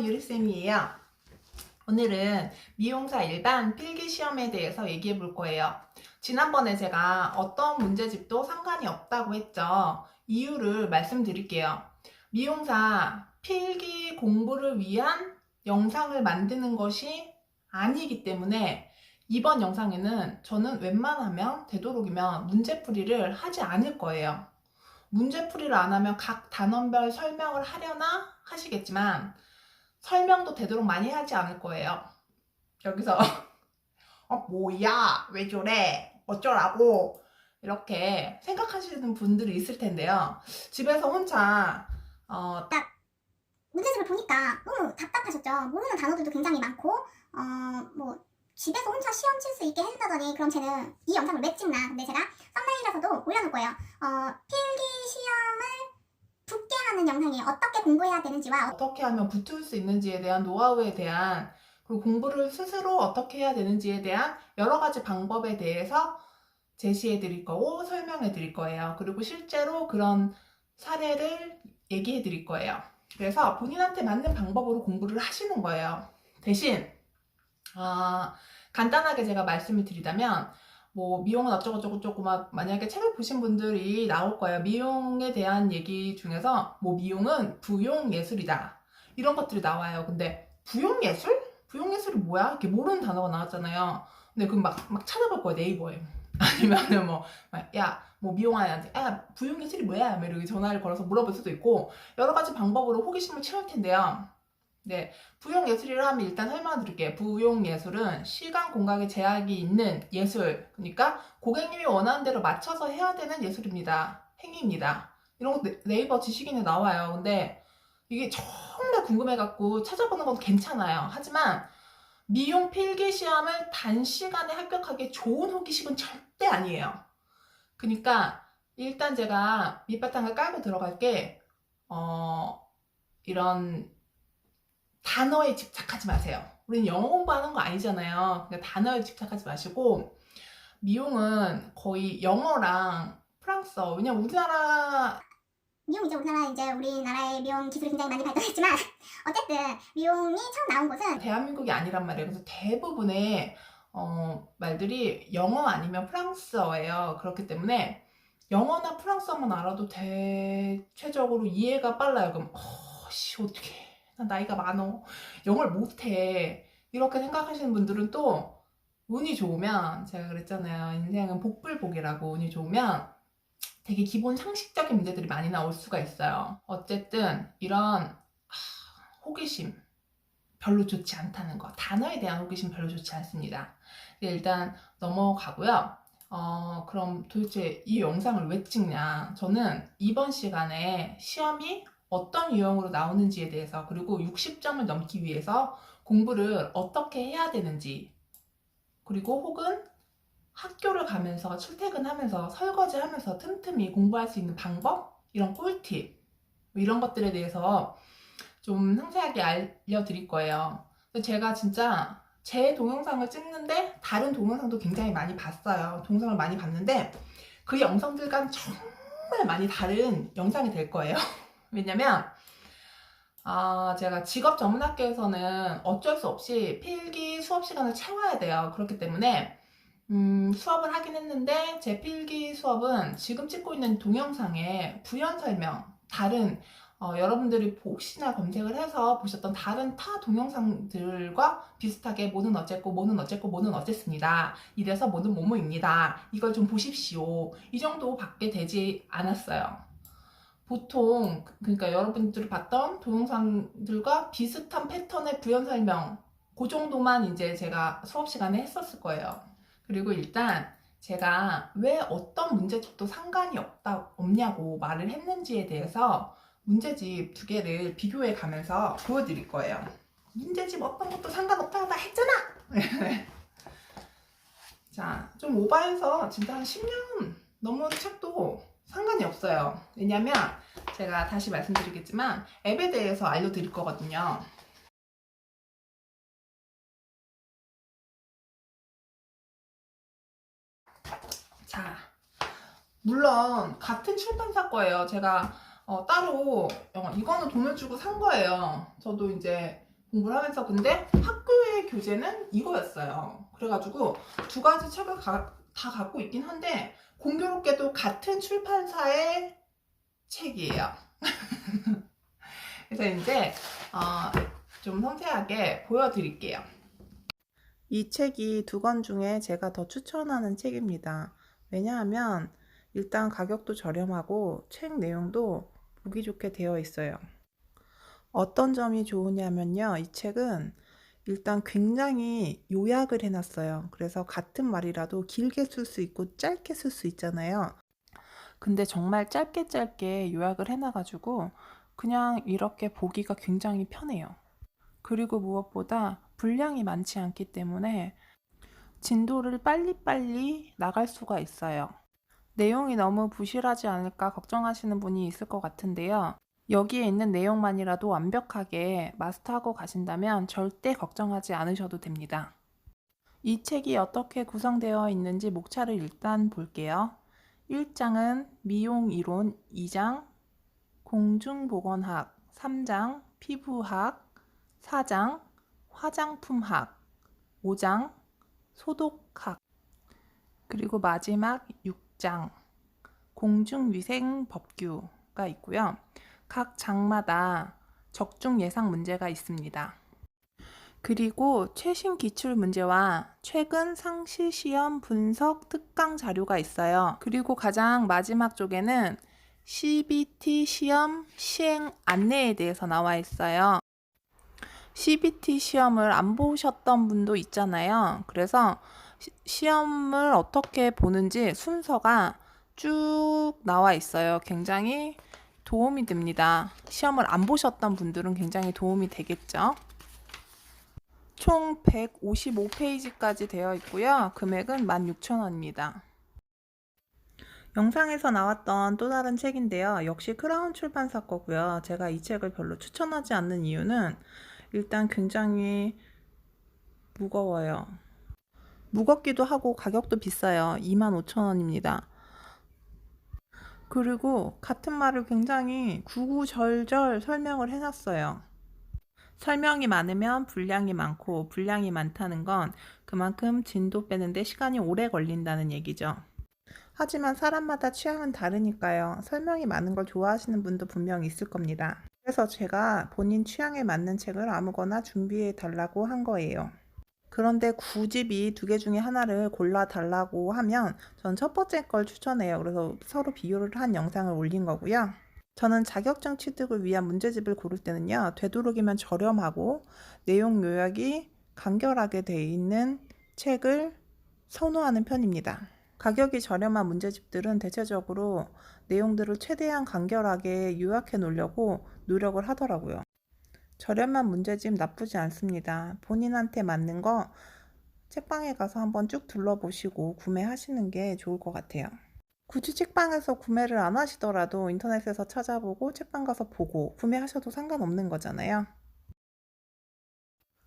안녕하세요. 유리쌤이에요. 오늘은 미용사 일반 필기시험에 대해서 얘기해 볼 거예요. 지난번에 제가 어떤 문제집도 상관이 없다고 했죠. 이유를 말씀드릴게요. 미용사 필기 공부를 위한 영상을 만드는 것이 아니기 때문에 이번 영상에는 저는 웬만하면 되도록이면 문제풀이를 하지 않을 거예요. 문제풀이를 안 하면 각 단원별 설명을 하려나 하시겠지만 설명도 되도록 많이 하지 않을 거예요. 여기서 뭐야 왜 저래 어쩌라고 이렇게 생각하시는 분들이 있을 텐데요. 집에서 혼자 딱 문제집을 보니까 너무 답답하셨죠. 모르는 단어들도 굉장히 많고 뭐 집에서 혼자 시험 칠 수 있게 해준다더니 그럼 쟤는 이 영상을 왜 찍나. 근데 제가 썸네일에서도 올려놓을 거예요. 필기 시험을 붙게 하는 영상이에요. 어떻게 공부해야 되는지와 어떻게 하면 붙을 수 있는지에 대한 노하우에 대한, 그리고 공부를 스스로 어떻게 해야 되는지에 대한 여러 가지 방법에 대해서 제시해 드릴 거고 설명해 드릴 거예요. 그리고 실제로 그런 사례를 얘기해 드릴 거예요. 그래서 본인한테 맞는 방법으로 공부를 하시는 거예요. 대신 간단하게 제가 말씀을 드리자면 뭐 미용은 어쩌고저쩌고 막 만약에 책을 보신 분들이 나올 거예요. 미용에 대한 얘기 중에서 뭐 미용은 부용예술이다 이런 것들이 나와요. 근데 부용예술? 부용예술이 뭐야? 이렇게 모르는 단어가 나왔잖아요. 근데 그럼 막 찾아볼 거예요, 네이버에. 아니면은 뭐 미용하는데 부용예술이 뭐야? 뭐 이렇게 전화를 걸어서 물어볼 수도 있고 여러 가지 방법으로 호기심을 채울 텐데요. 네, 부용예술이라 하면 일단 설명드릴게요. 부용예술은 시간, 공간에 제약이 있는 예술, 그러니까 고객님이 원하는 대로 맞춰서 해야 되는 예술입니다. 행위입니다. 이런 거 네이버 지식인에 나와요. 근데 이게 정말 궁금해갖고 찾아보는 것도 괜찮아요. 하지만 미용 필기시험을 단시간에 합격하기 좋은 호기심은 절대 아니에요. 그러니까 일단 제가 밑바탕을 깔고 들어갈게, 이런 단어에 집착하지 마세요. 우리는 영어 공부하는 거 아니잖아요. 그러니까 단어에 집착하지 마시고, 미용은 거의 영어랑 프랑스어, 왜냐면 우리나라의 미용 기술이 굉장히 많이 발전했지만 어쨌든 미용이 처음 나온 곳은 대한민국이 아니란 말이에요. 그래서 대부분의 말들이 영어 아니면 프랑스어예요. 그렇기 때문에 영어나 프랑스어만 알아도 대체적으로 이해가 빨라요. 그럼 어떻게 나 나이가 많어, 영어를 못해, 이렇게 생각하시는 분들은 또 운이 좋으면, 제가 그랬잖아요, 인생은 복불복이라고, 운이 좋으면 되게 기본 상식적인 문제들이 많이 나올 수가 있어요. 어쨌든 이런 호기심 별로 좋지 않다는 거, 단어에 대한 호기심 별로 좋지 않습니다. 일단 넘어가고요. 그럼 도대체 이 영상을 왜 찍냐? 저는 이번 시간에 시험이 어떤 유형으로 나오는지에 대해서, 그리고 60점을 넘기 위해서 공부를 어떻게 해야 되는지, 그리고 혹은 학교를 가면서 출퇴근하면서 설거지하면서 틈틈이 공부할 수 있는 방법, 이런 꿀팁, 이런 것들에 대해서 좀 상세하게 알려드릴 거예요. 제가 진짜 제 동영상을 찍는데 다른 동영상도 굉장히 많이 봤어요. 동영상을 많이 봤는데 그 영상들과는 정말 많이 다른 영상이 될 거예요. 왜냐면 제가 직업 전문학교에서는 어쩔 수 없이 필기 수업 시간을 채워야 돼요. 그렇기 때문에 수업을 하긴 했는데 제 필기 수업은 지금 찍고 있는 동영상에 부연 설명, 다른 여러분들이 혹시나 검색을 해서 보셨던 다른 타 동영상들과 비슷하게 뭐는 어쨌고 뭐는 어쨌고 뭐는 어쨌습니다, 이래서 뭐는 뭐뭐입니다, 이걸 좀 보십시오, 이 정도밖에 되지 않았어요. 보통 그러니까 여러분들이 봤던 동영상들과 비슷한 패턴의 부연 설명, 그 정도만 이제 제가 수업 시간에 했었을 거예요. 그리고 일단 제가 왜 어떤 문제집도 상관이 없냐고 말을 했는지에 대해서 문제집 두 개를 비교해 가면서 보여드릴 거예요. 문제집 어떤 것도 상관없다고 다 했잖아! 자, 좀 오버해서 진짜 한 10년 넘은 책도 상관이 없어요. 왜냐면 제가 다시 말씀드리겠지만 앱에 대해서 알려드릴 거거든요. 자, 물론 같은 출판사 거예요. 제가 따로 이거는 돈을 주고 산 거예요. 저도 이제 공부를 하면서. 근데 학교의 교재는 이거였어요. 그래가지고 두 가지 책을 다 갖고 있긴 한데 공교롭게도 같은 출판사의 책이에요. 그래서 이제 좀 섬세하게 보여드릴게요. 이 책이 두 권 중에 제가 더 추천하는 책입니다. 왜냐하면 일단 가격도 저렴하고 책 내용도 보기 좋게 되어 있어요. 어떤 점이 좋으냐면요. 이 책은 일단 굉장히 요약을 해놨어요. 그래서 같은 말이라도 길게 쓸 수 있고 짧게 쓸 수 있잖아요. 근데 정말 짧게 요약을 해놔가지고 그냥 이렇게 보기가 굉장히 편해요. 그리고 무엇보다 분량이 많지 않기 때문에 진도를 빨리빨리 나갈 수가 있어요. 내용이 너무 부실하지 않을까 걱정하시는 분이 있을 것 같은데요. 여기에 있는 내용만이라도 완벽하게 마스터하고 가신다면 절대 걱정하지 않으셔도 됩니다. 이 책이 어떻게 구성되어 있는지 목차를 일단 볼게요. 1장은 미용 이론, 2장 공중보건학, 3장 피부학, 4장 화장품학, 5장 소독학, 그리고 마지막 6장 공중위생법규가 있고요. 각 장마다 적중 예상 문제가 있습니다. 그리고 최신 기출 문제와 최근 상시 시험 분석 특강 자료가 있어요. 그리고 가장 마지막 쪽에는 CBT 시험 시행 안내에 대해서 나와 있어요. CBT 시험을 안 보셨던 분도 있잖아요. 그래서 시험을 어떻게 보는지 순서가 쭉 나와 있어요. 굉장히 도움이 됩니다. 시험을 안 보셨던 분들은 굉장히 도움이 되겠죠. 총 155페이지까지 되어 있고요. 금액은 16,000원입니다. 영상에서 나왔던 또 다른 책인데요. 역시 크라운 출판사 거고요. 제가 이 책을 별로 추천하지 않는 이유는 일단 굉장히 무거워요. 무겁기도 하고 가격도 비싸요. 25,000원입니다. 그리고 같은 말을 굉장히 구구절절 설명을 해놨어요. 설명이 많으면 분량이 많고 분량이 많다는 건 그만큼 진도 빼는데 시간이 오래 걸린다는 얘기죠. 하지만 사람마다 취향은 다르니까요. 설명이 많은 걸 좋아하시는 분도 분명 있을 겁니다. 그래서 제가 본인 취향에 맞는 책을 아무거나 준비해 달라고 한 거예요. 그런데 굳이 두 개 중에 하나를 골라 달라고 하면 전 첫 번째 걸 추천해요. 그래서 서로 비교를 한 영상을 올린 거고요. 저는 자격증 취득을 위한 문제집을 고를 때는요. 되도록이면 저렴하고 내용 요약이 간결하게 돼 있는 책을 선호하는 편입니다. 가격이 저렴한 문제집들은 대체적으로 내용들을 최대한 간결하게 요약해 놓으려고 노력을 하더라고요. 저렴한 문제집 나쁘지 않습니다. 본인한테 맞는 거 책방에 가서 한번 쭉 둘러보시고 구매하시는 게 좋을 것 같아요. 굳이 책방에서 구매를 안 하시더라도 인터넷에서 찾아보고 책방 가서 보고 구매하셔도 상관없는 거잖아요.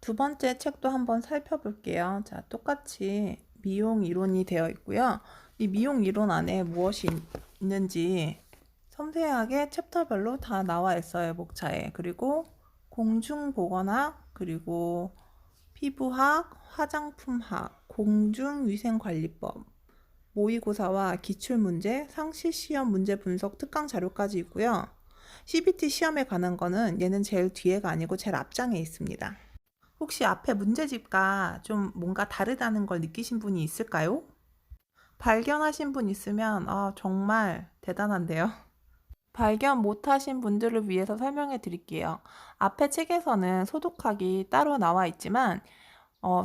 두 번째 책도 한번 살펴볼게요. 자, 똑같이 미용 이론이 되어 있고요. 이 미용 이론 안에 무엇이 있는지 섬세하게 챕터별로 다 나와 있어요. 목차에. 그리고 공중보건학, 그리고 피부학, 화장품학, 공중위생관리법, 모의고사와 기출문제, 상시시험 문제 분석 특강 자료까지 있고요. CBT 시험에 관한 거는 얘는 제일 뒤에가 아니고 제일 앞장에 있습니다. 혹시 앞에 문제집과 좀 뭔가 다르다는 걸 느끼신 분이 있을까요? 발견하신 분 있으면 정말 대단한데요. 발견 못하신 분들을 위해서 설명해 드릴게요. 앞에 책에서는 소독학이 따로 나와 있지만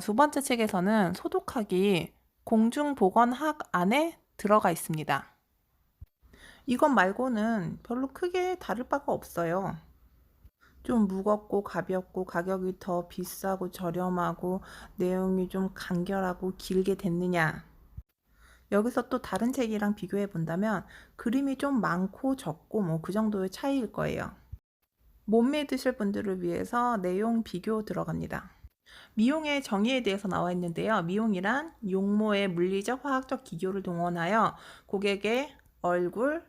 두 번째 책에서는 소독학이 공중보건학 안에 들어가 있습니다. 이것 말고는 별로 크게 다를 바가 없어요. 좀 무겁고 가볍고 가격이 더 비싸고 저렴하고 내용이 좀 간결하고 길게 됐느냐. 여기서 또 다른 책이랑 비교해 본다면 그림이 좀 많고 적고 뭐 그 정도의 차이일 거예요. 못 믿으실 분들을 위해서 내용 비교 들어갑니다. 미용의 정의에 대해서 나와 있는데요. 미용이란 용모의 물리적, 화학적 기교를 동원하여 고객의 얼굴,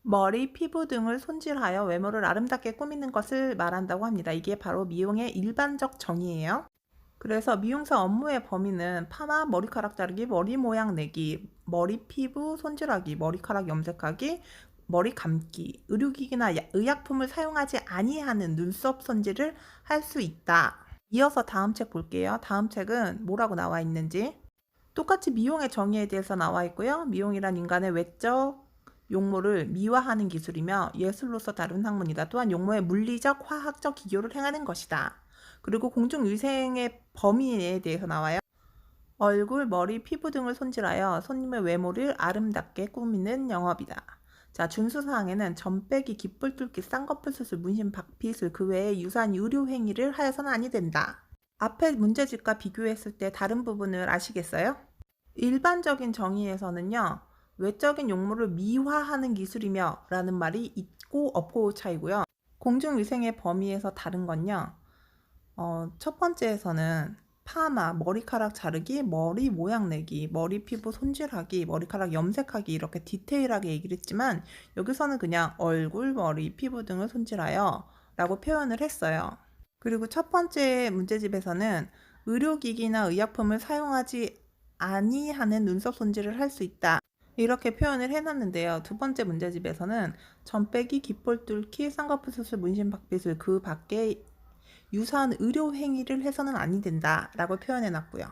머리, 피부 등을 손질하여 외모를 아름답게 꾸미는 것을 말한다고 합니다. 이게 바로 미용의 일반적 정의예요. 그래서 미용사 업무의 범위는 파마, 머리카락 자르기, 머리 모양 내기, 머리 피부 손질하기, 머리카락 염색하기, 머리 감기, 의료기기나 의약품을 사용하지 아니하는 눈썹 손질을 할 수 있다. 이어서 다음 책 볼게요. 다음 책은 뭐라고 나와 있는지. 똑같이 미용의 정의에 대해서 나와 있고요. 미용이란 인간의 외적 용모를 미화하는 기술이며 예술로서 다룬 학문이다. 또한 용모의 물리적, 화학적 기교를 행하는 것이다. 그리고 공중위생의 범위에 대해서 나와요. 얼굴, 머리, 피부 등을 손질하여 손님의 외모를 아름답게 꾸미는 영업이다. 자, 준수사항에는 점 빼기, 깃불 뚫기, 쌍꺼풀 수술, 문신, 박피술, 그 외에 유사한 의료 행위를 하여서는 아니 된다. 앞에 문제집과 비교했을 때 다른 부분을 아시겠어요? 일반적인 정의에서는요, 외적인 용모를 미화하는 기술이며 라는 말이 있고 없고 차이고요. 공중위생의 범위에서 다른 건요, 첫 번째에서는 파마, 머리카락 자르기, 머리 모양 내기, 머리 피부 손질하기, 머리카락 염색하기 이렇게 디테일하게 얘기를 했지만 여기서는 그냥 얼굴, 머리, 피부 등을 손질하여 라고 표현을 했어요. 그리고 첫 번째 문제집에서는 의료기기나 의약품을 사용하지 아니하는 눈썹 손질을 할 수 있다. 이렇게 표현을 해놨는데요. 두 번째 문제집에서는 점 빼기, 깃볼 뚫기, 쌍꺼풀 수술, 문신, 박비술 그 밖에 유사한 의료 행위를 해서는 아니 된다 라고 표현해 놨고요.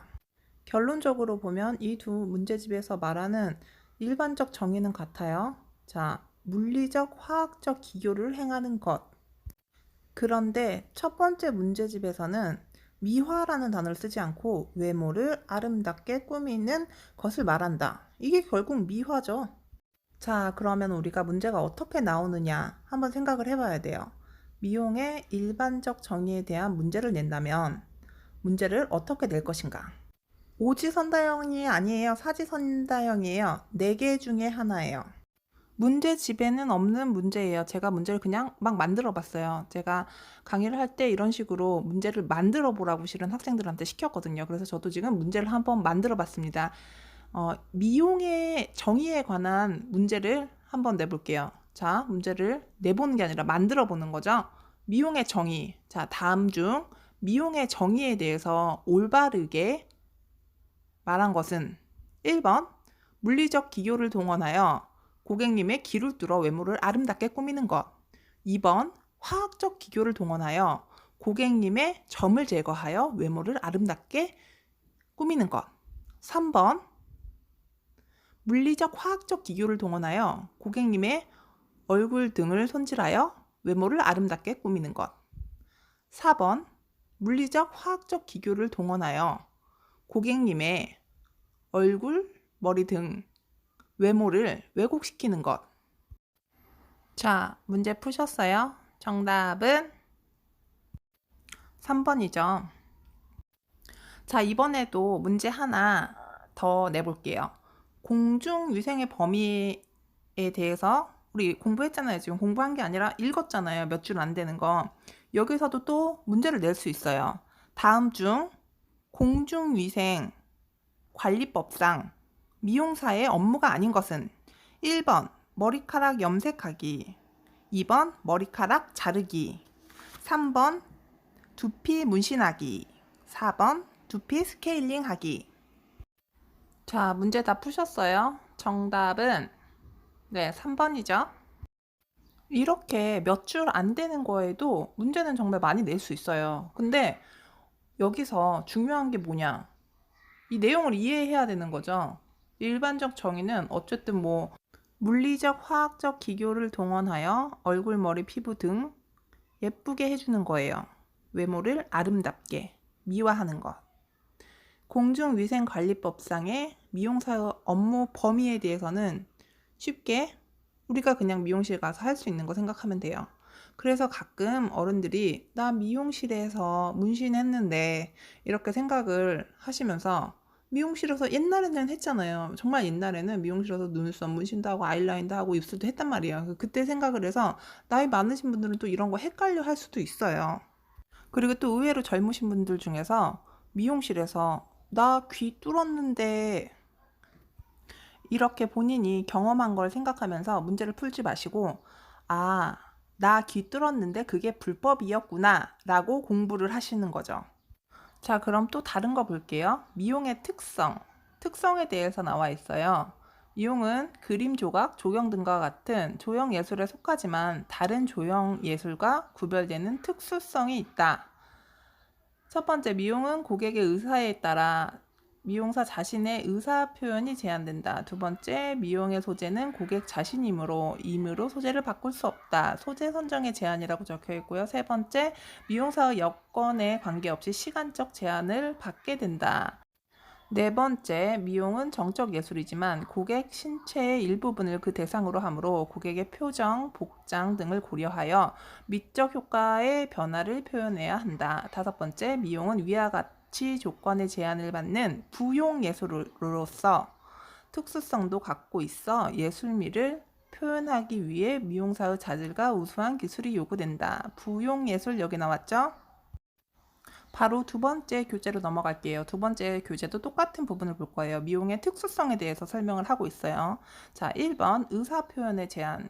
결론적으로 보면 이 두 문제집에서 말하는 일반적 정의는 같아요. 자, 물리적, 화학적 기교를 행하는 것. 그런데 첫 번째 문제집에서는 미화라는 단어를 쓰지 않고 외모를 아름답게 꾸미는 것을 말한다. 이게 결국 미화죠. 자, 그러면 우리가 문제가 어떻게 나오느냐 한번 생각을 해봐야 돼요. 미용의 일반적 정의에 대한 문제를 낸다면 문제를 어떻게 낼 것인가? 오지선다형이 아니에요. 사지선다형이에요. 4개 중에 하나예요. 문제집에는 없는 문제예요. 제가 문제를 그냥 막 만들어 봤어요. 제가 강의를 할 때 이런 식으로 문제를 만들어 보라고 실은 학생들한테 시켰거든요. 그래서 저도 지금 문제를 한번 만들어 봤습니다. 미용의 정의에 관한 문제를 한번 내볼게요. 자, 문제를 내보는 게 아니라 만들어 보는 거죠. 미용의 정의. 자, 다음 중 미용의 정의에 대해서 올바르게 말한 것은 1번 물리적 기교를 동원하여 고객님의 기를 뚫어 외모를 아름답게 꾸미는 것. 2번 화학적 기교를 동원하여 고객님의 점을 제거하여 외모를 아름답게 꾸미는 것. 3번 물리적 화학적 기교를 동원하여 고객님의 얼굴 등을 손질하여 외모를 아름답게 꾸미는 것. 4번 물리적 화학적 기교를 동원하여 고객님의 얼굴, 머리 등 외모를 왜곡시키는 것. 자, 문제 푸셨어요? 정답은 3번이죠. 자, 이번에도 문제 하나 더 내볼게요. 공중위생의 범위에 대해서 우리 공부했잖아요. 지금 공부한 게 아니라 읽었잖아요. 몇 줄 안 되는 거. 여기서도 또 문제를 낼 수 있어요. 다음 중 공중위생 관리법상 미용사의 업무가 아닌 것은 1번 머리카락 염색하기, 2번 머리카락 자르기, 3번 두피 문신하기, 4번 두피 스케일링하기. 자, 문제 다 푸셨어요? 정답은 네, 3번이죠. 이렇게 몇 줄 안 되는 거에도 문제는 정말 많이 낼 수 있어요. 근데 여기서 중요한 게 뭐냐? 이 내용을 이해해야 되는 거죠. 일반적 정의는 어쨌든 뭐 물리적, 화학적 기교를 동원하여 얼굴, 머리, 피부 등 예쁘게 해주는 거예요. 외모를 아름답게 미화하는 것. 공중위생관리법상의 미용사 업무 범위에 대해서는 쉽게 우리가 그냥 미용실 가서 할 수 있는 거 생각하면 돼요. 그래서 가끔 어른들이 나 미용실에서 문신했는데 이렇게 생각을 하시면서 미용실에서 옛날에는 했잖아요. 정말 옛날에는 미용실에서 눈썹 문신도 하고 아이라인도 하고 입술도 했단 말이에요. 그때 생각을 해서 나이 많으신 분들은 또 이런 거 헷갈려 할 수도 있어요. 그리고 또 의외로 젊으신 분들 중에서 미용실에서 나 귀 뚫었는데 이렇게 본인이 경험한 걸 생각하면서 문제를 풀지 마시고, 아, 나 귀 뚫었는데 그게 불법이었구나 라고 공부를 하시는 거죠. 자, 그럼 또 다른 거 볼게요. 미용의 특성에 대해서 나와 있어요. 미용은 그림 조각, 조경 등과 같은 조형 예술에 속하지만 다른 조형 예술과 구별되는 특수성이 있다. 첫 번째, 미용은 고객의 의사에 따라 미용사 자신의 의사 표현이 제한된다. 두 번째, 미용의 소재는 고객 자신이므로 소재를 바꿀 수 없다. 소재 선정의 제한이라고 적혀 있고요. 세 번째, 미용사의 여건에 관계없이 시간적 제한을 받게 된다. 네 번째, 미용은 정적 예술이지만 고객 신체의 일부분을 그 대상으로 하므로 고객의 표정, 복장 등을 고려하여 미적 효과의 변화를 표현해야 한다. 다섯 번째, 미용은 위와 같이 조건의 제한을 받는 부용 예술로서 특수성도 갖고 있어 예술미를 표현하기 위해 미용사의 자질과 우수한 기술이 요구된다. 부용 예술 여기 나왔죠? 바로 두 번째 교재로 넘어갈게요. 두 번째 교재도 똑같은 부분을 볼 거예요. 미용의 특수성에 대해서 설명을 하고 있어요. 자, 1번 의사 표현의 제한.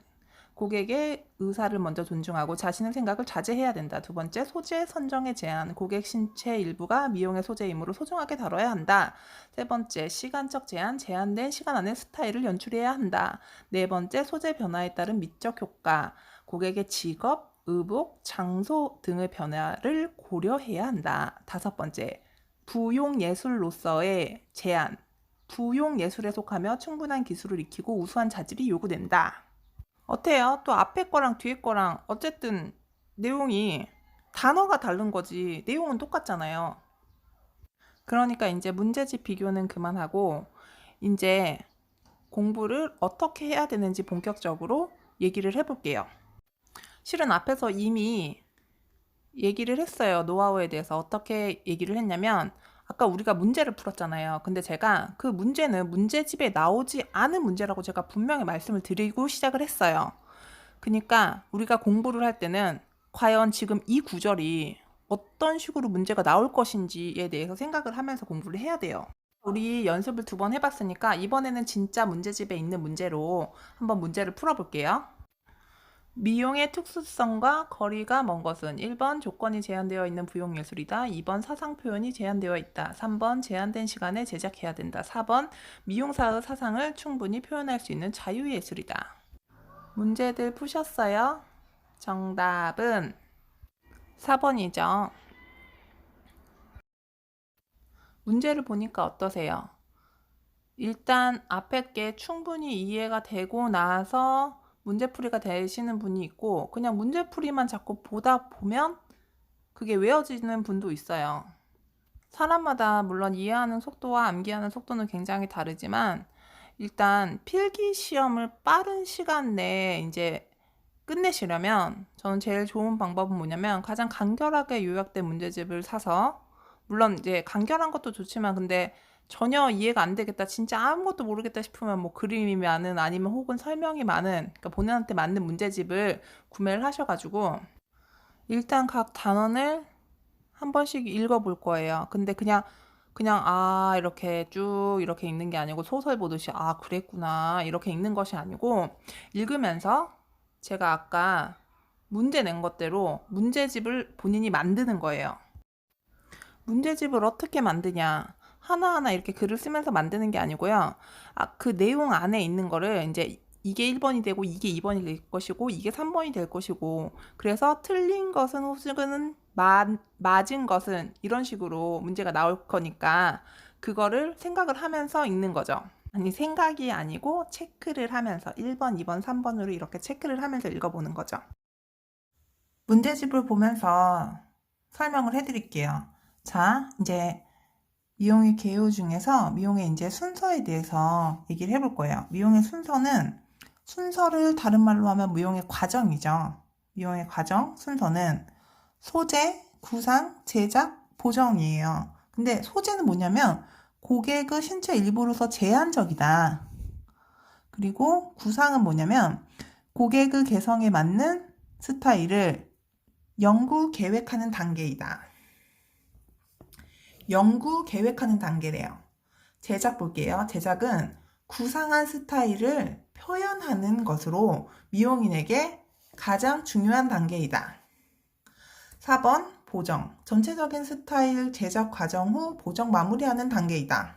고객의 의사를 먼저 존중하고 자신의 생각을 자제해야 된다. 두 번째, 소재 선정의 제한. 고객 신체 일부가 미용의 소재이므로 소중하게 다뤄야 한다. 세 번째, 시간적 제한. 제한된 시간 안에 스타일을 연출해야 한다. 네 번째, 소재 변화에 따른 미적 효과. 고객의 직업, 의복, 장소 등의 변화를 고려해야 한다. 다섯 번째, 부용 예술로서의 제한. 부용 예술에 속하며 충분한 기술을 익히고 우수한 자질이 요구된다. 어때요? 또 앞에 거랑 뒤에 거랑 어쨌든 내용이 단어가 다른 거지 내용은 똑같잖아요. 그러니까 이제 문제집 비교는 그만하고 이제 공부를 어떻게 해야 되는지 본격적으로 얘기를 해볼게요. 실은 앞에서 이미 얘기를 했어요. 노하우에 대해서 어떻게 얘기를 했냐면 아까 우리가 문제를 풀었잖아요. 근데 제가 그 문제는 문제집에 나오지 않은 문제라고 제가 분명히 말씀을 드리고 시작을 했어요. 그러니까 우리가 공부를 할 때는 과연 지금 이 구절이 어떤 식으로 문제가 나올 것인지에 대해서 생각을 하면서 공부를 해야 돼요. 우리 연습을 2번 해봤으니까 이번에는 진짜 문제집에 있는 문제로 한번 문제를 풀어볼게요. 미용의 특수성과 거리가 먼 것은 1번 조건이 제한되어 있는 부용예술이다. 2번 사상 표현이 제한되어 있다. 3번 제한된 시간에 제작해야 된다. 4번 미용사의 사상을 충분히 표현할 수 있는 자유예술이다. 문제들 푸셨어요? 정답은 4번이죠. 문제를 보니까 어떠세요? 일단 앞에 게 충분히 이해가 되고 나서 문제풀이가 되시는 분이 있고 그냥 문제풀이만 자꾸 보다 보면 그게 외워지는 분도 있어요. 사람마다 물론 이해하는 속도와 암기하는 속도는 굉장히 다르지만 일단 필기 시험을 빠른 시간 내에 이제 끝내시려면 저는 제일 좋은 방법은 뭐냐면 가장 간결하게 요약된 문제집을 사서 물론 이제 간결한 것도 좋지만 근데 전혀 이해가 안 되겠다 진짜 아무것도 모르겠다 싶으면 뭐 그림이 많은 아니면 혹은 설명이 많은 그러니까 본인한테 맞는 문제집을 구매를 하셔가지고 일단 각 단원을 한 번씩 읽어볼 거예요. 근데 그냥 이렇게 쭉 이렇게 읽는 게 아니고 소설 보듯이 그랬구나 이렇게 읽는 것이 아니고 읽으면서 제가 아까 문제 낸 것대로 문제집을 본인이 만드는 거예요. 문제집을 어떻게 만드냐? 하나하나 이렇게 글을 쓰면서 만드는 게 아니고요. 그 내용 안에 있는 거를 이제 이게 1번이 되고 이게 2번이 될 것이고 이게 3번이 될 것이고 그래서 틀린 것은 혹은 맞은 것은 이런 식으로 문제가 나올 거니까 그거를 생각을 하면서 읽는 거죠. 아니 생각이 아니고 체크를 하면서 1번, 2번, 3번으로 이렇게 체크를 하면서 읽어보는 거죠. 문제집을 보면서 설명을 해드릴게요. 자, 이제 미용의 개요 중에서 미용의 이제 순서에 대해서 얘기를 해볼 거예요. 미용의 순서를 다른 말로 하면 미용의 과정이죠. 미용의 과정, 순서는 소재, 구상, 제작, 보정이에요. 근데 소재는 뭐냐면 고객의 신체 일부로서 제한적이다. 그리고 구상은 뭐냐면 고객의 개성에 맞는 스타일을 연구, 계획하는 단계이다. 연구, 계획하는 단계래요. 제작 볼게요. 제작은 구상한 스타일을 표현하는 것으로 미용인에게 가장 중요한 단계이다. 4번 보정. 전체적인 스타일 제작 과정 후 보정 마무리하는 단계이다.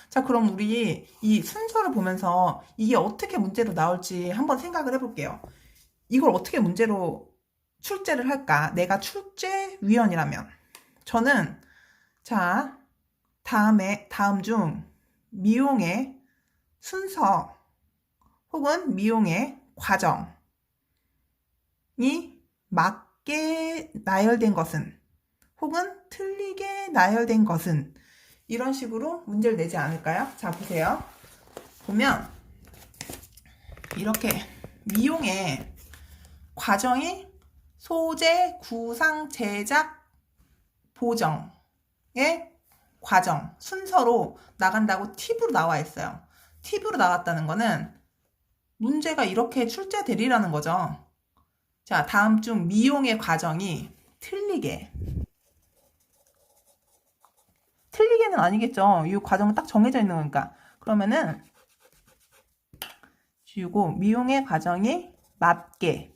자, 그럼 우리 이 순서를 보면서 이게 어떻게 문제로 나올지 한번 생각을 해볼게요. 이걸 어떻게 문제로 출제를 할까? 내가 출제위원이라면. 저는, 자, 다음 중 미용의 순서 혹은 미용의 과정이 맞게 나열된 것은 혹은 틀리게 나열된 것은 이런 식으로 문제를 내지 않을까요? 자, 보세요. 보면 이렇게 미용의 과정이 소재, 구상, 제작, 보정의 과정, 순서로 나간다고 팁으로 나와 있어요. 팁으로 나왔다는 거는 문제가 이렇게 출제되리라는 거죠. 자, 다음 중 미용의 과정이 틀리게는 아니겠죠. 이 과정은 딱 정해져 있는 거니까. 그러면은 지우고 미용의 과정이 맞게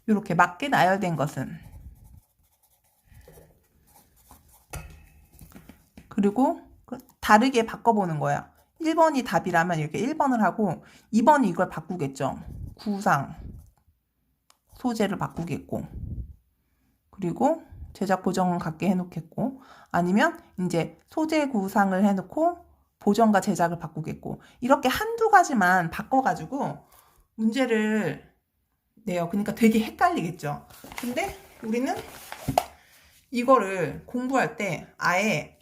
이렇게 맞게 나열된 것은 그리고 다르게 바꿔보는 거예요. 1번이 답이라면 이렇게 1번을 하고 2번이 이걸 바꾸겠죠. 구상 소재를 바꾸겠고 그리고 제작 보정을 갖게 해놓겠고 아니면 이제 소재 구상을 해놓고 보정과 제작을 바꾸겠고 이렇게 한두 가지만 바꿔가지고 문제를 내요. 그러니까 되게 헷갈리겠죠. 근데 우리는 이거를 공부할 때 아예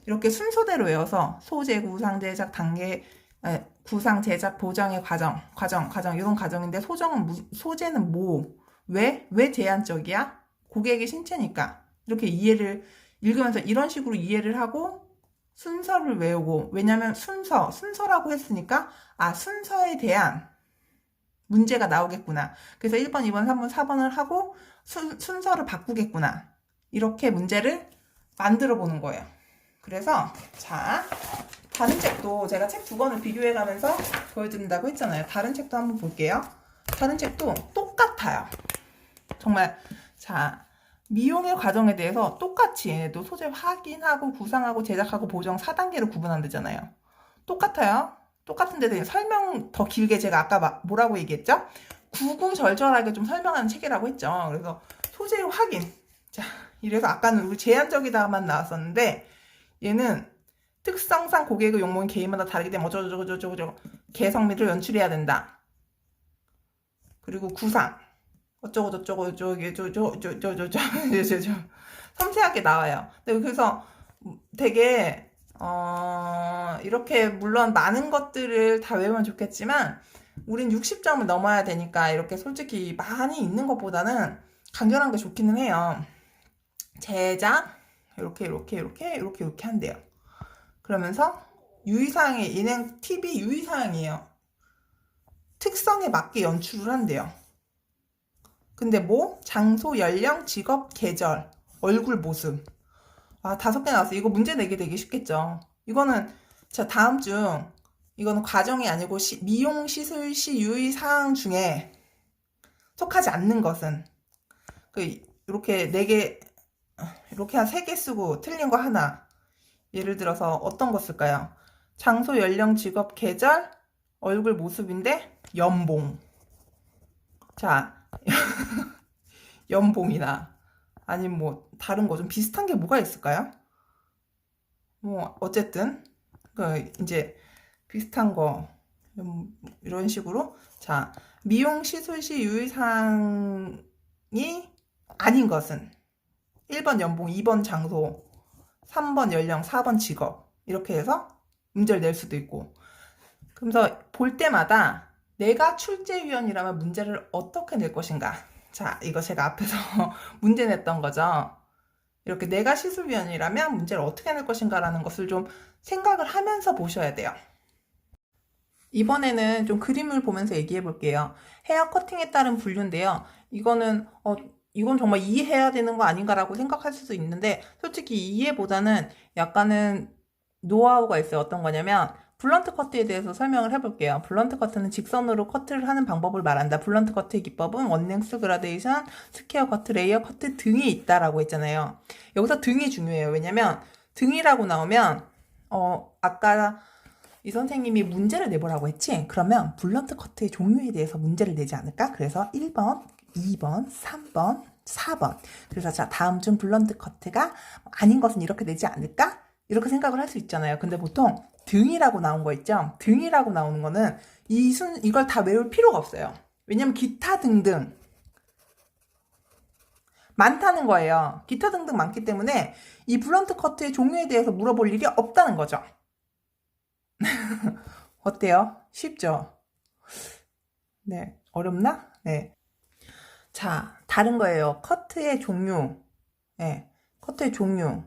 이렇게 순서대로 외워서 소재, 구상, 제작, 단계, 구상, 제작, 보정의 과정 이런 과정인데 소재는 뭐, 왜 제한적이야? 고객의 신체니까 이렇게 이해를 읽으면서 이런 식으로 이해를 하고 순서를 외우고 왜냐면 순서라고 했으니까 순서에 대한 문제가 나오겠구나. 그래서 1번, 2번, 3번, 4번을 하고 순서를 바꾸겠구나. 이렇게 문제를 만들어 보는 거예요. 그래서 자, 다른 책도 제가 책 두 권을 비교해 가면서 보여드린다고 했잖아요. 다른 책도 한번 볼게요. 다른 책도 똑같아요. 정말 자, 미용의 과정에 대해서 똑같이 얘네도 소재 확인하고 구상하고 제작하고 보정 4단계로 구분한다잖아요. 똑같아요. 똑같은데 설명 더 길게 제가 아까 뭐라고 얘기했죠? 구구절절하게 좀 설명하는 책이라고 했죠. 그래서 소재 확인. 자, 이래서 아까는 우리 제한적이다만 나왔었는데 얘는 특성상 고객의 용목인 개인마다 다르기 때문에 어쩌고저쩌고 개성미를 연출해야 된다. 그리고 구상 어쩌고저쩌고 섬세하게 나와요. 그래서 되게 이렇게 물론 많은 것들을 다 외우면 좋겠지만 우린 60점을 넘어야 되니까 이렇게 솔직히 많이 있는 것보다는 간결한 게 좋기는 해요. 제작 이렇게 한대요. 그러면서 유의사항이 얘는 팁이 유의사항이에요. 특성에 맞게 연출을 한대요. 근데 뭐 장소, 연령, 직업, 계절, 얼굴 모습 5개 나왔어요. 이거 문제 내기 되게 쉽겠죠. 이거는 자 다음 중 이거는 과정이 아니고 미용 시술 시 유의사항 중에 속하지 않는 것은 이렇게 4개 이렇게 한 3개 쓰고 틀린 거 하나. 예를 들어서 어떤 거 쓸까요? 장소, 연령, 직업, 계절, 얼굴 모습인데 연봉. 자, 연봉이나 아니면 뭐 다른 거 좀 비슷한 게 뭐가 있을까요? 뭐 어쨌든 이제 비슷한 거 이런 식으로 자 미용 시술 시 유의사항이 아닌 것은 1번 연봉, 2번 장소, 3번 연령, 4번 직업 이렇게 해서 문제를 낼 수도 있고 그래서 볼 때마다 내가 출제위원이라면 문제를 어떻게 낼 것인가 자 이거 제가 앞에서 문제 냈던 거죠. 이렇게 내가 시술위원이라면 문제를 어떻게 낼 것인가 라는 것을 좀 생각을 하면서 보셔야 돼요. 이번에는 좀 그림을 보면서 얘기해 볼게요. 헤어 커팅에 따른 분류인데요. 이거는 이건 정말 이해해야 되는 거 아닌가라고 생각할 수도 있는데 솔직히 이해보다는 약간은 노하우가 있어요. 어떤 거냐면 블런트 커트에 대해서 설명을 해볼게요. 블런트 커트는 직선으로 커트를 하는 방법을 말한다. 블런트 커트의 기법은 원랭스, 그라데이션, 스퀘어 커트, 레이어 커트 등이 있다라고 했잖아요. 여기서 등이 중요해요. 왜냐면 등이라고 나오면 아까 이 선생님이 문제를 내보라고 했지? 그러면 블런트 커트의 종류에 대해서 문제를 내지 않을까? 그래서 1번, 2번, 3번, 4번. 그래서 자, 다음 중 블런트 커트가 아닌 것은 이렇게 되지 않을까? 이렇게 생각을 할 수 있잖아요. 근데 보통 등이라고 나온 거 있죠? 등이라고 나오는 거는 이걸 다 외울 필요가 없어요. 왜냐면 기타 등등 많다는 거예요. 기타 등등 많기 때문에 이 블런트 커트의 종류에 대해서 물어볼 일이 없다는 거죠. 어때요? 쉽죠? 네. 어렵나? 네. 자, 다른 거예요. 커트의 종류. 네. 커트의 종류.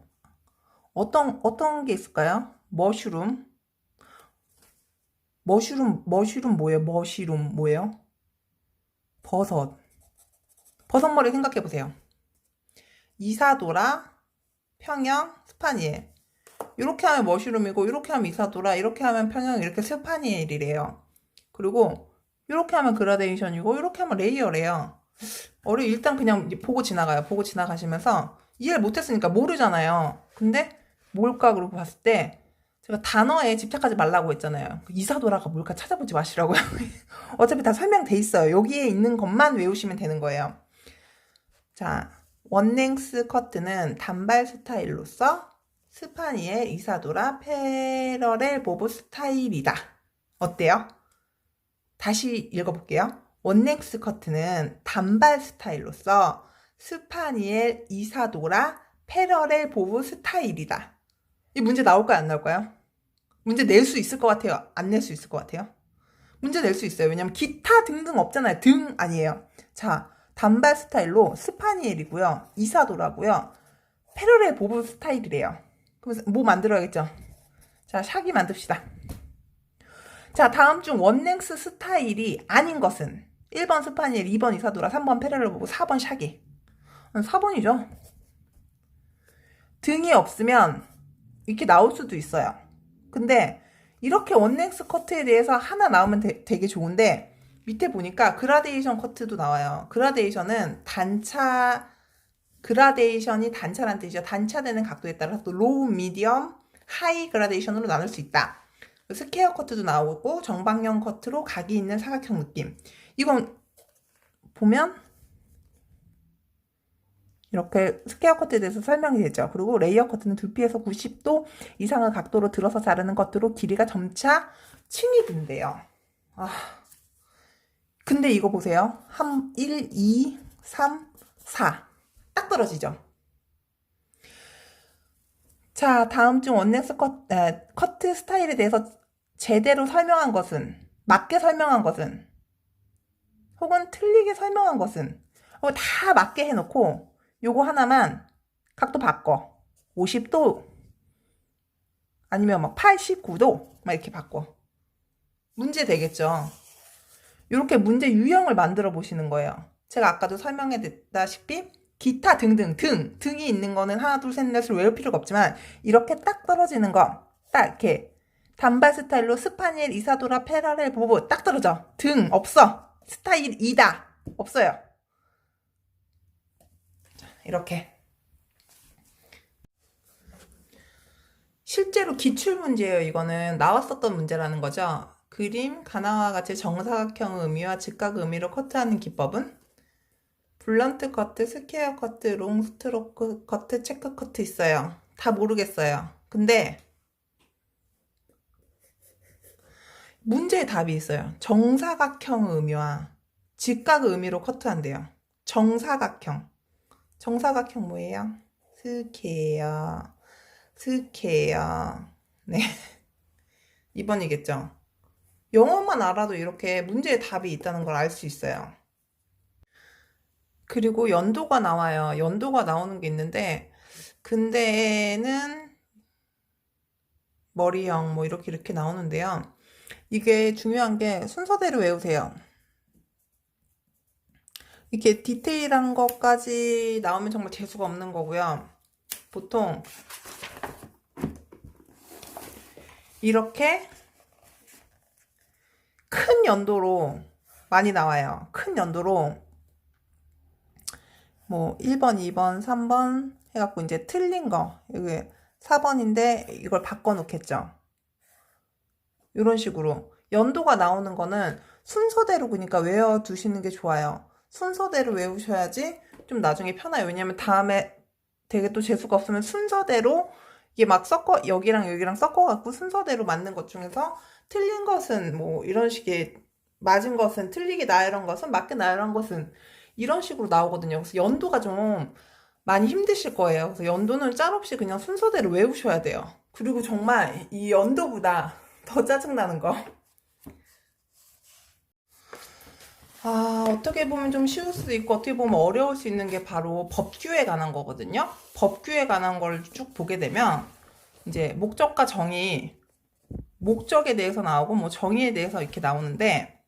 어떤 게 있을까요? 머쉬룸. 머쉬룸 뭐예요? 머쉬룸 뭐예요? 버섯. 버섯머리 생각해 보세요. 이사도라, 평영, 스파니엘. 이렇게 하면 머쉬룸이고 이렇게 하면 이사도라, 이렇게 하면 평영, 이렇게 스파니엘이래요. 그리고 이렇게 하면 그라데이션이고 이렇게 하면 레이어래요. 일단 그냥 보고 지나가요. 보고 지나가시면서 이해를 못했으니까 모르잖아요. 근데 뭘까 그러고 봤을 때 제가 단어에 집착하지 말라고 했잖아요. 이사도라가 뭘까 찾아보지 마시라고요. 어차피 다 설명돼 있어요. 여기에 있는 것만 외우시면 되는 거예요. 자, 원랭스 커트는 단발 스타일로서 스파니엘, 이사도라, 패러렐 보브 스타일이다. 어때요? 다시 읽어볼게요. 원랭스 커트는 단발 스타일로서 스파니엘, 이사도라, 패러렐 보브 스타일이다. 이 문제 나올까요? 안 나올까요? 문제 낼 수 있을 것 같아요? 안 낼 수 있을 것 같아요? 문제 낼 수 있어요. 왜냐면 기타 등등 없잖아요. 등 아니에요. 자, 단발 스타일로 스파니엘이고요. 이사도라고요. 패러렐 보브 스타일이래요. 그럼 뭐 만들어야겠죠? 자, 샥이 만듭시다. 자, 다음 중 원랭스 스타일이 아닌 것은 1번 스파니엘, 2번 이사도라, 3번 패러렐 보브, 4번 샥이. 4번이죠. 등이 없으면 이렇게 나올 수도 있어요. 근데 이렇게 원랭스 커트에 대해서 하나 나오면 되게 좋은데 밑에 보니까 그라데이션 커트도 나와요. 그라데이션이 단차란 뜻이죠. 단차되는 각도에 따라서 또 로우, 미디엄, 하이 그라데이션으로 나눌 수 있다. 스퀘어 커트도 나오고 정방형 커트로 각이 있는 사각형 느낌. 이건 보면 이렇게 스퀘어 커트에 대해서 설명이 되죠. 그리고 레이어 커트는 두피에서 90도 이상의 각도로 들어서 자르는 커트로 길이가 점차 층이 든대요. 근데 이거 보세요. 1, 2, 3, 4. 딱 떨어지죠. 자, 다음 중 원랭스 커트 스타일에 대해서 제대로 설명한 것은, 맞게 설명한 것은, 혹은 틀리게 설명한 것은, 다 맞게 해놓고 요거 하나만 각도 바꿔. 50도 아니면 막 89도 막 이렇게 바꿔. 문제 되겠죠. 이렇게 문제 유형을 만들어 보시는 거예요. 제가 아까도 설명했다시피 기타 등등 등이 있는 거는 하나 둘 셋 넷을 외울 필요가 없지만 이렇게 딱 떨어지는 거 딱 이렇게 단발 스타일로 스파니엘, 이사도라, 패러렐 보브 딱 떨어져. 등 없어. 스타일이다. 없어요. 이렇게 실제로 기출문제예요. 이거는 나왔었던 문제라는 거죠. 그림, 가나와 같이 정사각형 의미와 직각 의미로 커트하는 기법은 블런트 커트, 스퀘어 커트, 롱 스트로크 커트, 체크 커트 있어요. 다 모르겠어요. 근데 문제의 답이 있어요. 정사각형 의미와 직각 의미로 커트한대요. 정사각형 뭐예요? 스퀘어. 네. 2번이겠죠. 영어만 알아도 이렇게 문제의 답이 있다는 걸 알 수 있어요. 그리고 연도가 나와요. 연도가 나오는 게 있는데 근대에는 머리형 뭐 이렇게 나오는데요. 이게 중요한 게 순서대로 외우세요. 이렇게 디테일한 것까지 나오면 정말 재수가 없는 거고요. 보통 이렇게 큰 연도로 많이 나와요. 큰 연도로 뭐 1번, 2번, 3번 해갖고 이제 틀린 거 여기 4번인데 이걸 바꿔 놓겠죠. 이런 식으로 연도가 나오는 거는 순서대로 그러니까 외워두시는 게 좋아요. 순서대로 외우셔야지 좀 나중에 편해요. 왜냐면 다음에 되게 또 재수가 없으면 순서대로 이게 막 섞어 여기랑 여기랑 섞어갖고 순서대로 맞는 것 중에서 틀린 것은 뭐 이런 식의 맞은 것은 틀리게 나열한 것은 맞게 나열한 것은 이런 식으로 나오거든요. 그래서 연도가 좀 많이 힘드실 거예요. 그래서 연도는 짤없이 그냥 순서대로 외우셔야 돼요. 그리고 정말 이 연도보다 더 짜증나는 거. 어떻게 보면 좀 쉬울 수도 있고 어떻게 보면 어려울 수 있는 게 바로 법규에 관한 거거든요. 법규에 관한 걸 쭉 보게 되면 이제 목적과 정의, 목적에 대해서 나오고 뭐 정의에 대해서 이렇게 나오는데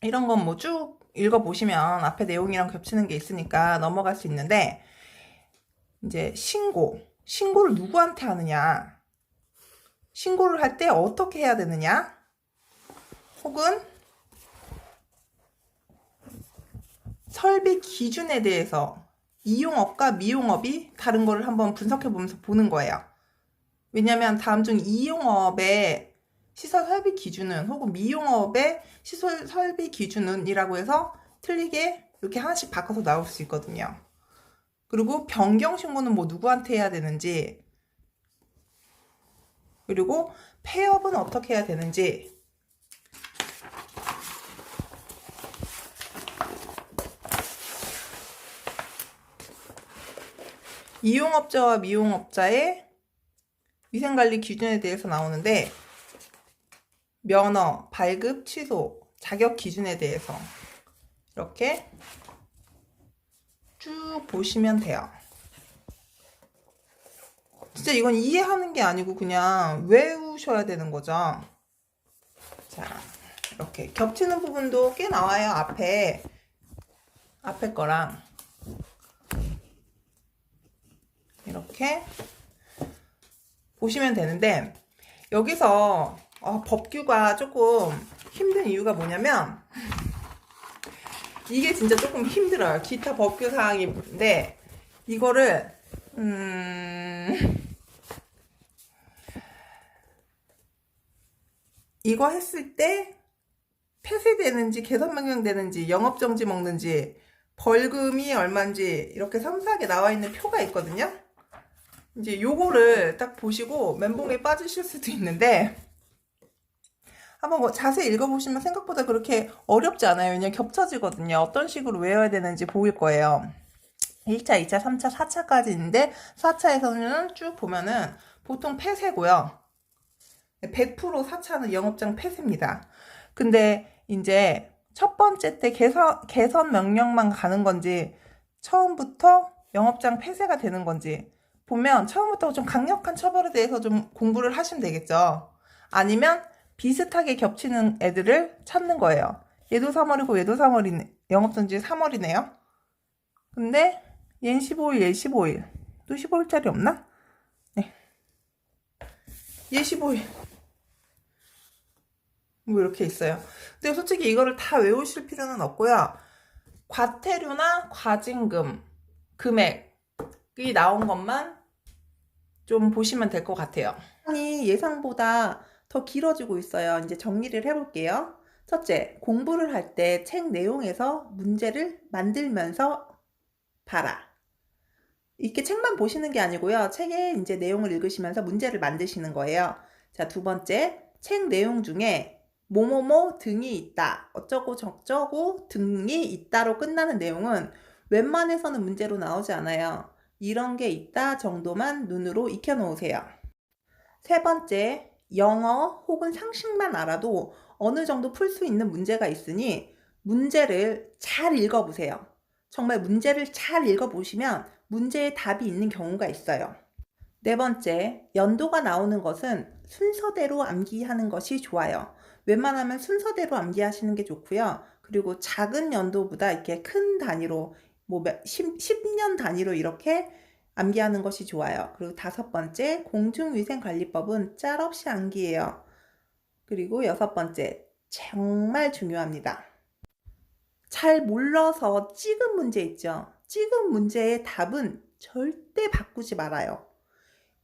이런 건 뭐 쭉 읽어보시면 앞에 내용이랑 겹치는 게 있으니까 넘어갈 수 있는데 이제 신고를 누구한테 하느냐, 신고를 할 때 어떻게 해야 되느냐, 혹은 설비 기준에 대해서 이용업과 미용업이 다른 거를 한번 분석해 보면서 보는 거예요. 왜냐면 다음 중 이용업의 시설 설비 기준은 혹은 미용업의 시설 설비 기준은 이라고 해서 틀리게 이렇게 하나씩 바꿔서 나올 수 있거든요. 그리고 변경 신고는 뭐 누구한테 해야 되는지, 그리고 폐업은 어떻게 해야 되는지, 이용업자와 미용업자의 위생관리 기준에 대해서 나오는데 면허, 발급, 취소, 자격 기준에 대해서 이렇게 쭉 보시면 돼요. 진짜 이건 이해하는 게 아니고 그냥 외우셔야 되는 거죠. 자, 이렇게 겹치는 부분도 꽤 나와요. 앞에 거랑 이렇게 보시면 되는데 여기서 법규가 조금 힘든 이유가 뭐냐면 이게 진짜 조금 힘들어요. 기타 법규 사항인데 이거를 이거 했을 때 폐쇄되는지 개선 변경되는지 영업정지 먹는지 벌금이 얼마인지 이렇게 섬세하게 나와 있는 표가 있거든요. 이제 요거를 딱 보시고 멘붕에 빠지실 수도 있는데 한번 뭐 자세히 읽어보시면 생각보다 그렇게 어렵지 않아요. 왜냐면 겹쳐지거든요. 어떤 식으로 외워야 되는지 보일 거예요. 1차, 2차, 3차, 4차까지 있는데 4차에서는 쭉 보면은 보통 폐쇄고요. 100% 4차는 영업장 폐쇄입니다. 근데 이제 첫 번째 때 개선 명령만 가는 건지 처음부터 영업장 폐쇄가 되는 건지 보면 처음부터 좀 강력한 처벌에 대해서 좀 공부를 하시면 되겠죠. 아니면 비슷하게 겹치는 애들을 찾는 거예요. 얘도 3월이고 얘도 3월이네. 영업정지 3월이네요. 근데 얘는 15일, 얘 15일. 또 15일짜리 없나? 네. 얘 15일. 뭐 이렇게 있어요. 근데 솔직히 이거를 다 외우실 필요는 없고요. 과태료나 과징금 금액이 나온 것만 좀 보시면 될 것 같아요. 예상보다 더 길어지고 있어요. 이제 정리를 해볼게요. 첫째, 공부를 할 때 책 내용에서 문제를 만들면서 봐라. 이렇게 책만 보시는 게 아니고요. 책에 이제 내용을 읽으시면서 문제를 만드시는 거예요. 자, 두 번째, 책 내용 중에 뭐뭐뭐 등이 있다, 어쩌고 저쩌고 등이 있다로 끝나는 내용은 웬만해서는 문제로 나오지 않아요. 이런 게 있다 정도만 눈으로 익혀 놓으세요. 세 번째, 영어 혹은 상식만 알아도 어느 정도 풀 수 있는 문제가 있으니 문제를 잘 읽어보세요. 정말 문제를 잘 읽어보시면 문제에 답이 있는 경우가 있어요. 네 번째, 연도가 나오는 것은 순서대로 암기하는 것이 좋아요. 웬만하면 순서대로 암기하시는 게 좋고요. 그리고 작은 연도보다 이렇게 큰 단위로 뭐 10년 단위로 이렇게 암기하는 것이 좋아요. 그리고 5번째, 공중위생관리법은 짤없이 암기예요. 그리고 6번째, 정말 중요합니다. 잘 몰라서 찍은 문제 있죠. 찍은 문제의 답은 절대 바꾸지 말아요.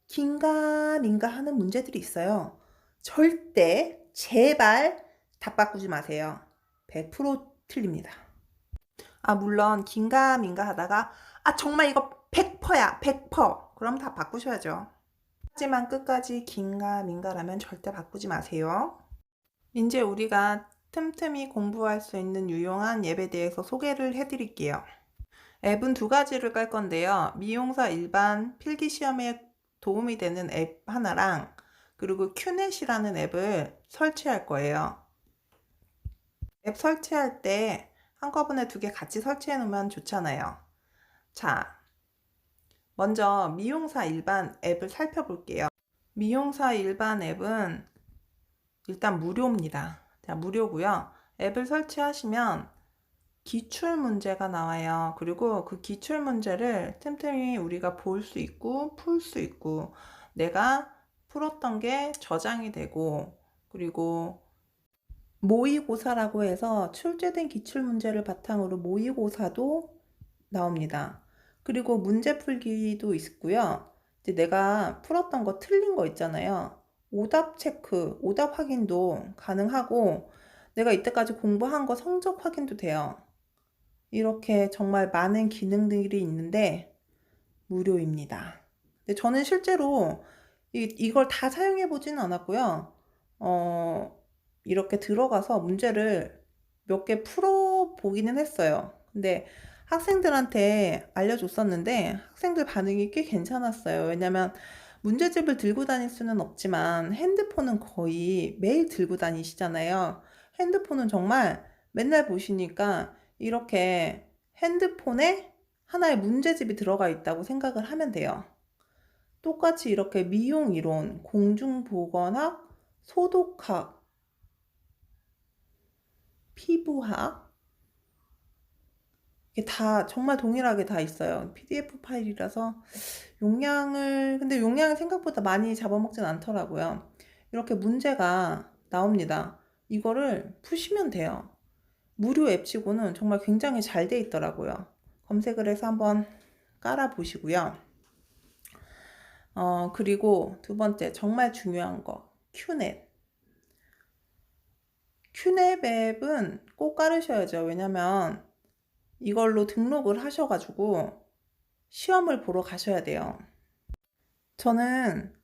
긴가민가 하는 문제들이 있어요. 절대 제발 답 바꾸지 마세요. 100% 틀립니다. 물론 긴가민가 하다가 정말 이거 100%야 100%, 그럼 답 바꾸셔야죠. 하지만 끝까지 긴가민가라면 절대 바꾸지 마세요. 이제 우리가 틈틈이 공부할 수 있는 유용한 앱에 대해서 소개를 해드릴게요. 앱은 2가지를 깔 건데요. 미용사 일반 필기시험에 도움이 되는 앱 하나랑 그리고 큐넷이라는 앱을 설치할 거예요. 앱 설치할 때 한꺼번에 2개 같이 설치해 놓으면 좋잖아요. 자, 먼저 미용사 일반 앱을 살펴볼게요. 미용사 일반 앱은 일단 무료입니다. 자, 무료고요. 앱을 설치하시면 기출 문제가 나와요. 그리고 그 기출 문제를 틈틈이 우리가 볼 수 있고 풀 수 있고, 내가 풀었던 게 저장이 되고, 그리고 모의고사라고 해서 출제된 기출 문제를 바탕으로 모의고사도 나옵니다. 그리고 문제 풀기도 있고요. 이제 내가 풀었던 거 틀린 거 있잖아요. 오답 체크, 오답 확인도 가능하고, 내가 이때까지 공부한 거 성적 확인도 돼요. 이렇게 정말 많은 기능들이 있는데 무료입니다. 근데 저는 실제로 이걸 다 사용해 보지는 않았고요. 이렇게 들어가서 문제를 몇 개 풀어 보기는 했어요. 근데 학생들한테 알려줬었는데 학생들 반응이 꽤 괜찮았어요. 왜냐면 문제집을 들고 다닐 수는 없지만 핸드폰은 거의 매일 들고 다니시잖아요. 핸드폰은 정말 맨날 보시니까 이렇게 핸드폰에 하나의 문제집이 들어가 있다고 생각을 하면 돼요. 똑같이 이렇게 미용이론, 공중보건학, 소독학, 피부학, 이게 다 정말 동일하게 다 있어요. PDF 파일이라서 근데 용량이 생각보다 많이 잡아먹진 않더라고요. 이렇게 문제가 나옵니다. 이거를 푸시면 돼요. 무료 앱치고는 정말 굉장히 잘 돼 있더라고요. 검색을 해서 한번 깔아 보시고요. 그리고 2번째, 정말 중요한 거, 큐넷. 큐넷 앱은 꼭 깔으셔야죠. 왜냐면 이걸로 등록을 하셔가지고 시험을 보러 가셔야 돼요. 저는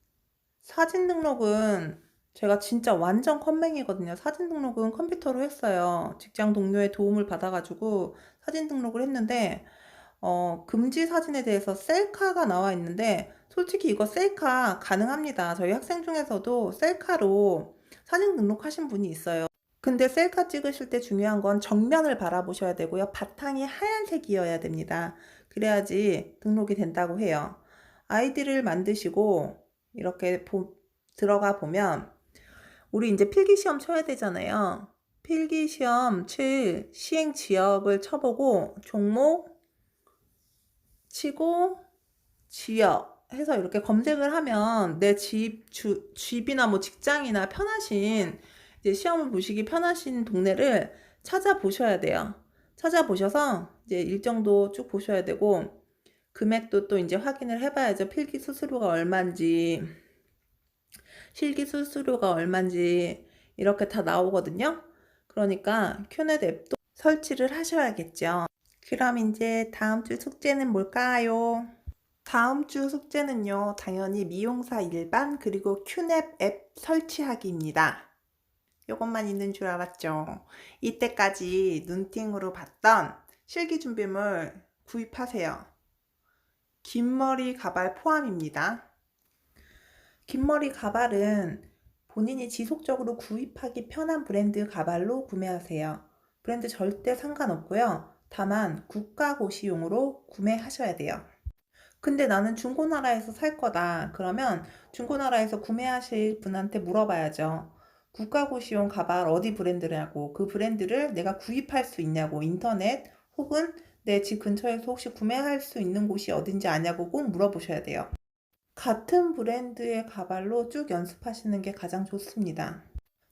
사진 등록은 제가 진짜 완전 컴맹이거든요. 사진 등록은 컴퓨터로 했어요. 직장 동료의 도움을 받아가지고 사진 등록을 했는데 금지 사진에 대해서 셀카가 나와 있는데 솔직히 이거 셀카 가능합니다. 저희 학생 중에서도 셀카로 사진 등록하신 분이 있어요. 근데 셀카 찍으실 때 중요한 건 정면을 바라보셔야 되고요. 바탕이 하얀색이어야 됩니다. 그래야지 등록이 된다고 해요. 아이디를 만드시고 이렇게 들어가 보면 우리 이제 필기시험 쳐야 되잖아요. 필기시험 칠 시행 지역을 쳐보고 종목 치고 지역 해서 이렇게 검색을 하면 내 집이나 뭐 직장이나 편하신 이제 시험을 보시기 편하신 동네를 찾아보셔야 돼요. 찾아보셔서 이제 일정도 쭉 보셔야 되고 금액도 또 이제 확인을 해봐야죠. 필기 수수료가 얼마인지 실기 수수료가 얼마인지 이렇게 다 나오거든요. 그러니까 큐넷 앱도 설치를 하셔야겠죠. 그럼 이제 다음 주 숙제는 뭘까요? 다음 주 숙제는요, 당연히 미용사 일반 그리고 큐넷 앱 설치하기입니다. 이것만 있는 줄 알았죠. 이때까지 눈팅으로 봤던 실기 준비물 구입하세요. 긴 머리 가발 포함입니다. 긴 머리 가발은 본인이 지속적으로 구입하기 편한 브랜드 가발로 구매하세요. 브랜드 절대 상관없고요. 다만 국가고시용으로 구매하셔야 돼요. 근데 나는 중고나라에서 살 거다. 그러면 중고나라에서 구매하실 분한테 물어봐야죠. 국가고시용 가발 어디 브랜드냐고, 그 브랜드를 내가 구입할 수 있냐고, 인터넷 혹은 내 집 근처에서 혹시 구매할 수 있는 곳이 어딘지 아냐고 꼭 물어보셔야 돼요. 같은 브랜드의 가발로 쭉 연습하시는 게 가장 좋습니다.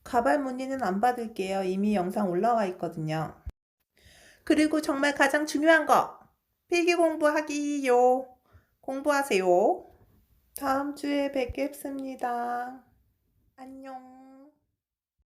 가발 문의는 안 받을게요. 이미 영상 올라와 있거든요. 그리고 정말 가장 중요한 거, 필기 공부하기요. 공부하세요. 다음 주에 뵙겠습니다. 안녕.